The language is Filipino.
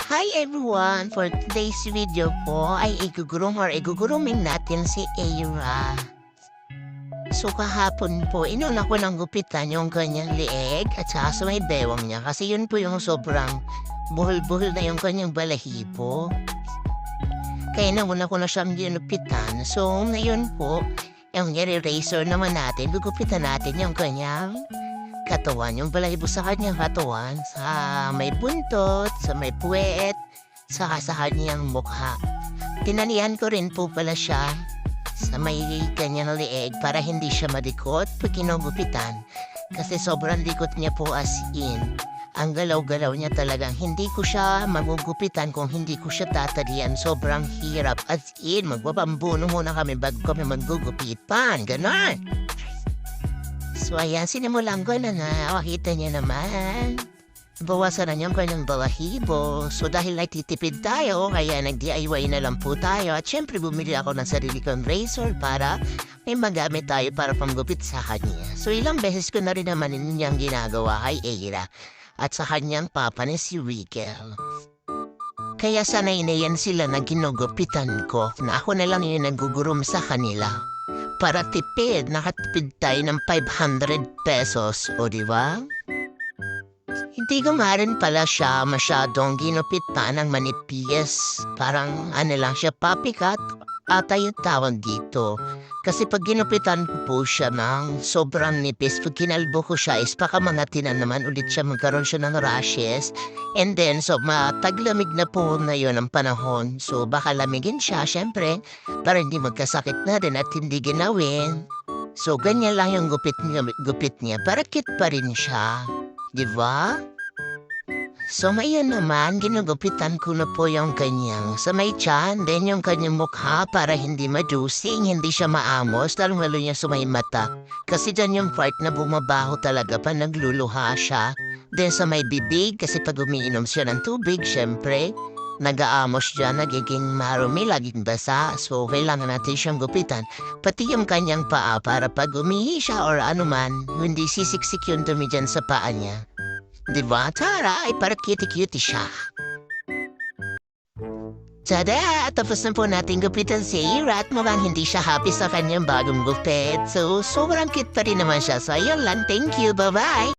Hi everyone! For today's video po ay igugurumin natin si Aira. So kahapon po, inuna ko ng gupitan yung kanyang leeg at saka sa may bewang niya kasi yun po yung sobrang buhol-buhol na yung kanyang balahibo. Kaya nauna ko na siyang ginupitan. So ngayon po, yung nire-razor naman natin, gugupitan natin yung kanyang katawan, yung balahibo sa kanyang katawan, sa may buntot, sa may puwet, saka sa kanyang mukha. Tinanihan ko rin po pala siya sa may kanyang leeg para hindi siya madikot pag kinugupitan. Kasi sobrang dikot niya po as in. Ang galaw-galaw niya talagang hindi ko siya magugupitan kung hindi ko siya tatalian. Sobrang hirap as in. Magbabambuno muna kami bago kami maggugupitan. Ganon. So ayan, sinimulan ko na nga. Makita niya naman. Bawasan na niyang kanyang balahibo. So dahil nagtitipid tayo, kaya nag-DIY na lang po tayo. At syempre bumili ako ng sarili kong razor para may magamit tayo para panggupit sa kanya. So ilang beses ko na rin naman niyang ginagawa kay Aira. At sa kanyang papa ni si Wiggle. Kaya sanay na yan sila na ginugupitan ko na ako na lang yung nagugurum sa kanila. Para tipid, nakatipid tayo ng 500 pesos, o diba? Hindi ko rin pala siya masyadong ginupit pa ng manipis. Parang ano lang siya, puppy cut, ata yung tawag dito. Kasi pag ginupitan ko po siya ng sobrang nipis, pag kinalbo ko siya is pakamangatinan naman ulit siya, magkaroon siya ng rashes. And then, so mataglamig na po na yun ang panahon. So baka lamigin siya, syempre, para hindi magkasakit na rin at hindi ginawin. So ganyan lang yung gupit niya, para cute pa rin siya. Diba? So ngayon naman, ginugupitan ko na po yung kanyang sa may tiyan, then yung kanyang mukha para hindi madusing, hindi siya maamos, lalong-lalo niya sa may mata. Kasi dyan yung part na bumabaho talaga pa nagluluha siya. Then sa may bibig, kasi pag umiinom siya ng tubig, syempre, nag-aamos dyan, nagiging marumi, laging basa. So kailangan natin siyang gupitan. Pati yung kanyang paa para pag umihi siya or anuman, hindi sisiksik yung dumi dyan sa paa niya. Diba? Tara, ay para cutie-cutie siya. Tada! Tapos na po natin gupitan si Aira at mukhang hindi siya happy sa kanyang bagong gupit. So, sobrang cute pa rin naman siya. So, ayun lang. Thank you. Bye-bye!